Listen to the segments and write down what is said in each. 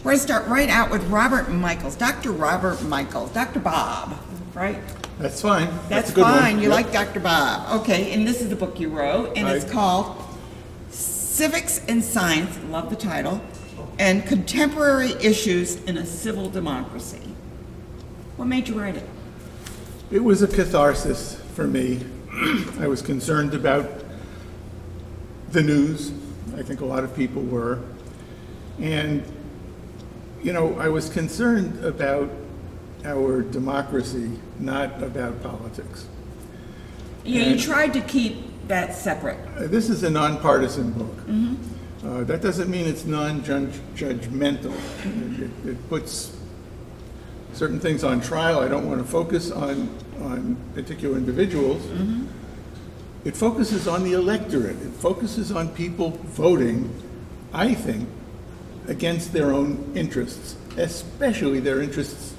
We're going to start right out with Robert Michaels, Dr. Robert Michaels, Dr. Bob, right? That's fine. That's a good fine. one. You Yep. like Dr. Bob. Okay, and this is the book you wrote, and it's called Civics and Science, love the title, and Contemporary Issues in a Civil Democracy. What made you write it? It was a catharsis for me. I was concerned about the news. I think a lot of people were. And, you know, I was concerned about our democracy, not about politics. Yeah, you tried to keep that separate. This is a nonpartisan book. Mm-hmm. That doesn't mean it's non-judgmental. It puts certain things on trial. I don't want to focus on particular individuals. Mm-hmm. It focuses on the electorate. It focuses on people voting, I think, against their own interests, especially their interests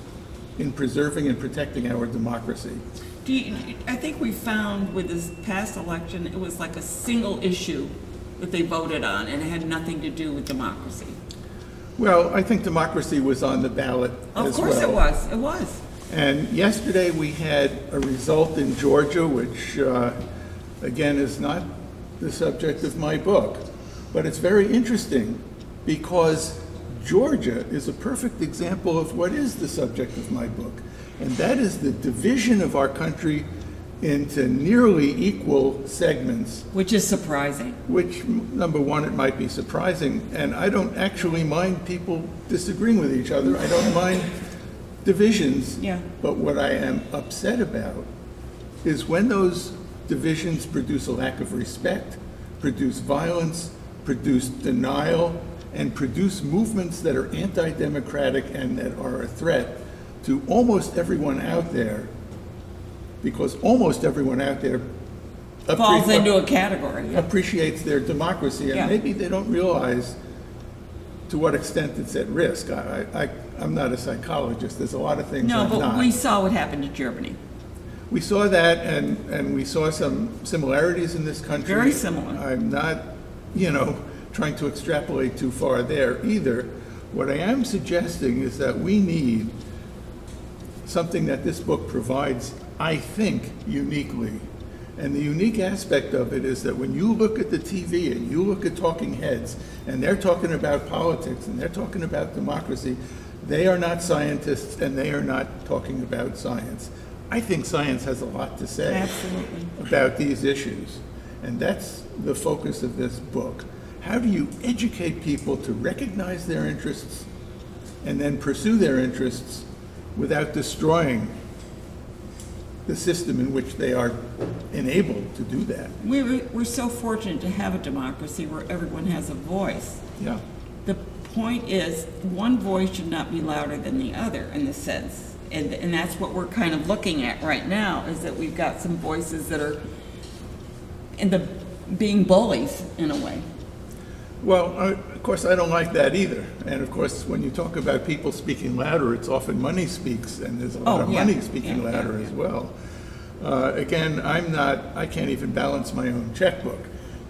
in preserving and protecting our democracy. I think we found with this past election, it was like a single issue that they voted on, and it had nothing to do with democracy. Well, I think democracy was on the ballot as well. Of course it was. It was. And yesterday we had a result in Georgia, which, again, is not the subject of my book. But it's very interesting because Georgia is a perfect example of what is the subject of my book. And that is the division of our country into nearly equal segments. Which is surprising. Which, number one, it might be surprising. And I don't actually mind people disagreeing with each other. I don't mind divisions. Yeah. But what I am upset about is when those divisions produce a lack of respect, produce violence, produce denial, and produce movements that are anti-democratic and that are a threat to almost everyone out there, because almost everyone out there falls into a category. Yeah. Appreciates their democracy, and maybe they don't realize to what extent it's at risk. I'm not a psychologist. There's a lot of things I'm not. We saw what happened in Germany. We saw that, and we saw some similarities in this country. Very similar. I'm not, trying to extrapolate too far there either. What I am suggesting is that we need something that this book provides, I think, uniquely. And the unique aspect of it is that when you look at the TV and you look at talking heads, and they're talking about politics and they're talking about democracy, they are not scientists and they are not talking about science. I think science has a lot to say Absolutely. about these issues. And that's the focus of this book. How do you educate people to recognize their interests and then pursue their interests without destroying the system in which they are enabled to do that? We're so fortunate to have a democracy where everyone has a voice. Yeah. The point is, one voice should not be louder than the other in the sense. And that's what we're kind of looking at right now, is that we've got some voices that are being bullies in a way. Well, of course, I don't like that either. And of course, when you talk about people speaking louder, it's often money speaks, and there's a lot of money speaking louder as well. Again, I can't even balance my own checkbook.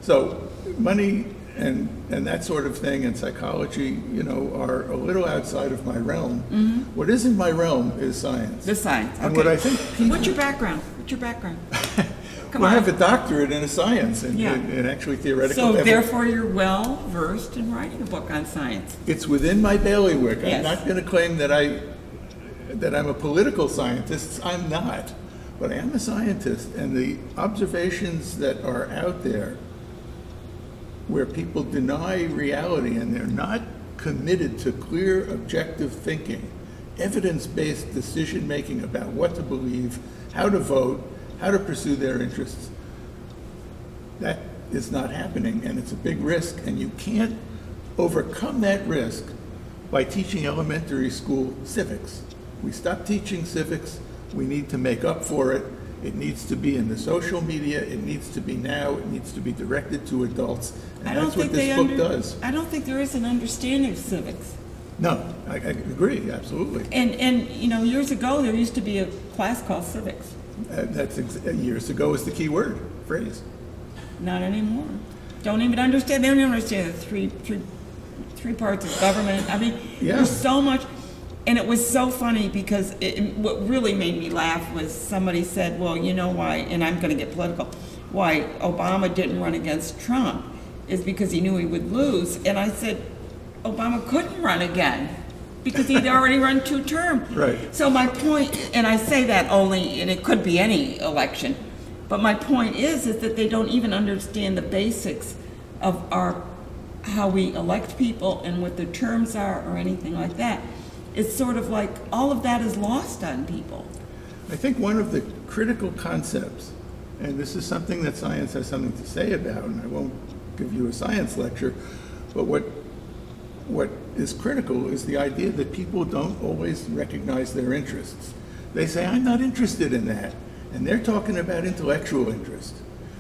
So money and that sort of thing and psychology, are a little outside of my realm. Mm-hmm. What is in my realm is science. The science, okay. And what I think people... What's your background? Well, I have a doctorate in science and actually theoretical. So therefore you're well versed in writing a book on science. It's within my bailiwick. Yes. I'm not going to claim that I'm a political scientist. I'm not. But I am a scientist, and the observations that are out there where people deny reality and they're not committed to clear, objective thinking, evidence-based decision-making about what to believe, how to vote, how to pursue their interests. That is not happening, and it's a big risk, and you can't overcome that risk by teaching elementary school civics. We stopped teaching civics. We need to make up for it. It needs to be in the social media. It needs to be now. It needs to be directed to adults, and that's what this book does. I don't think there is an understanding of civics. No, I agree, absolutely. And years ago, there used to be a class called civics. Years ago is the key phrase. Not anymore. Don't even understand. They don't even understand the three parts of government. I mean, Yeah. there's so much. And it was so funny because what really made me laugh was somebody said, well, you know why, and I'm going to get political, why Obama didn't run against Trump is because he knew he would lose. And I said, Obama couldn't run again because he'd already run 2 terms. Right. So my point, and I say that only, and it could be any election, but my point is that they don't even understand the basics of how we elect people and what their terms are or anything like that. It's sort of like all of that is lost on people. I think one of the critical concepts, and this is something that science has something to say about, and I won't give you a science lecture, but what is critical is the idea that people don't always recognize their interests. They say, I'm not interested in that, and they're talking about intellectual interest.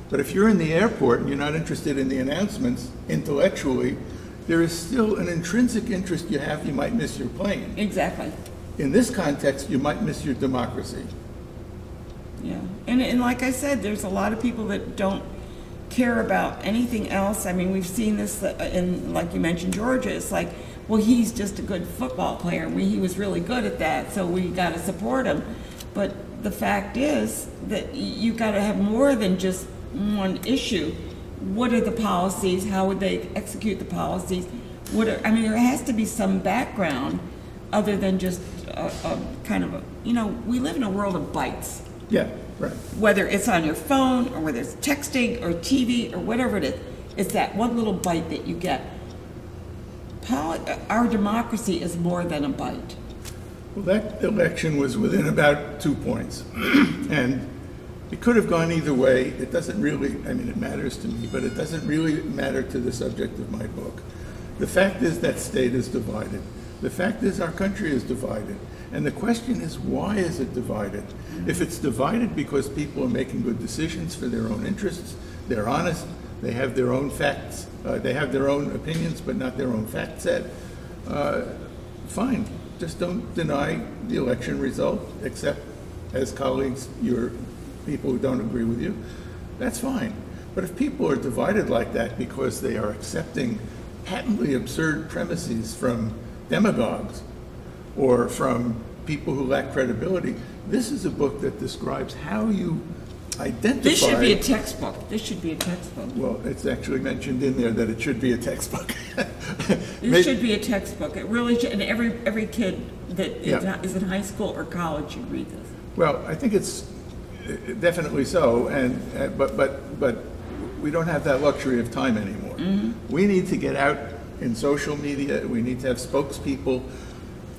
But if you're in the airport and you're not interested in the announcements intellectually, there is still an intrinsic interest you have. You might miss your plane. Exactly. In this context, you might miss your democracy. Yeah. And like I said, there's a lot of people that don't care about anything else. I mean, we've seen this in, like you mentioned, Georgia. It's like, well, he's just a good football player. He was really good at that, so we got to support him. But the fact is that you got to have more than just one issue. What are the policies? How would they execute the policies? I mean, there has to be some background other than just a kind of we live in a world of bytes. Yeah, right. Whether it's on your phone or whether it's texting or TV or whatever it is, it's that one little byte that you get. Our democracy is more than a byte. Well, that election was within about 2 points. And it could have gone either way. It doesn't really, I mean, it matters to me, but it doesn't really matter to the subject of my book. The fact is that state is divided. The fact is our country is divided. And the question is, why is it divided? If it's divided because people are making good decisions for their own interests, they're honest, they have their own facts, they have their own opinions, but not their own fact set, fine. Just don't deny the election result, except as colleagues, your people who don't agree with you. That's fine. But if people are divided like that because they are accepting patently absurd premises from demagogues or from people who lack credibility, this is a book that describes how you identify. This should be a textbook. This should be a textbook. Well, it's actually mentioned in there that it should be a textbook. This should be a textbook. It really should, and every kid that is in high school or college should read this. Well, I think it's definitely so, but we don't have that luxury of time anymore. Mm-hmm. We need to get out in social media. We need to have spokespeople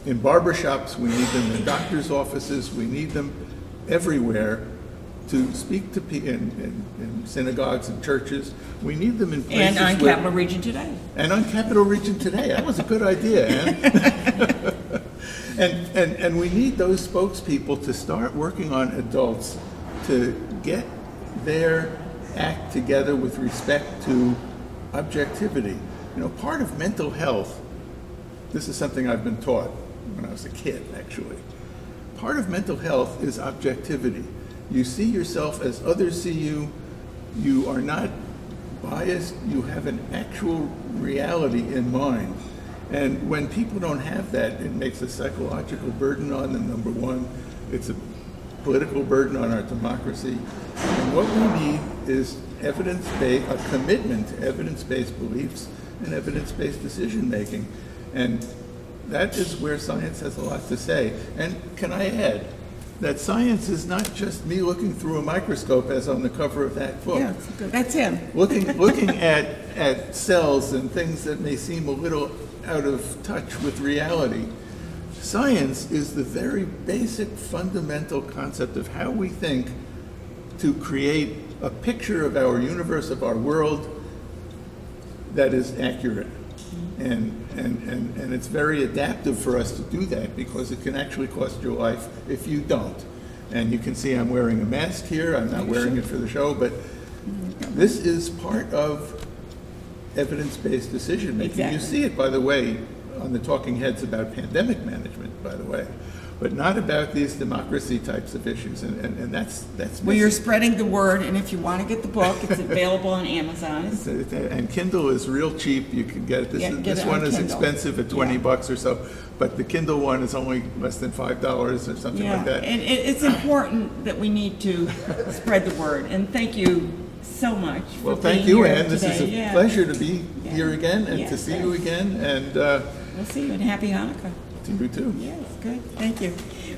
in barbershops. We need them in doctors' offices. We need them everywhere to speak to people in synagogues and churches. We need them in places. And on Capital Region Today. And on Capital Region Today. That was a good idea, Ann. And we need those spokespeople to start working on adults to get their act together with respect to objectivity. You know, part of mental health, this is something I've been taught when I was a kid, actually. Part of mental health is objectivity. You see yourself as others see you. You are not biased. You have an actual reality in mind. And when people don't have that, it makes a psychological burden on them, number one. It's a political burden on our democracy. And what we need is evidence-based, a commitment to evidence-based beliefs and evidence-based decision-making. And that is where science has a lot to say. And can I add that science is not just me looking through a microscope as on the cover of that book. Yeah, that's him. Looking at cells and things that may seem a little out of touch with reality. Science is the very basic fundamental concept of how we think to create a picture of our universe, of our world, that is accurate. And it's very adaptive for us to do that because it can actually cost your life if you don't. And you can see I'm wearing a mask here. I'm not wearing it for the show, but this is part of evidence-based decision making. Exactly. You see it, by the way, on the talking heads about pandemic management, by the way, but not about these democracy types of issues, and that's Well, you're missing. spreading the word, and if you want to get the book, it's available on Amazon. And Kindle is real cheap. You can get it. Yeah, get This it on one is Kindle. expensive at 20 Yeah. bucks or so, but the Kindle one is only less than $5 or something Yeah, like that. and it's important that we need to spread the word, and thank you so much for Well, thank being you, here Ann. This is a today. Yeah. pleasure to be Yeah. here again and Yeah, to see thanks. you again, and We'll see you, and happy Hanukkah. to you too. Yes, good, thank you.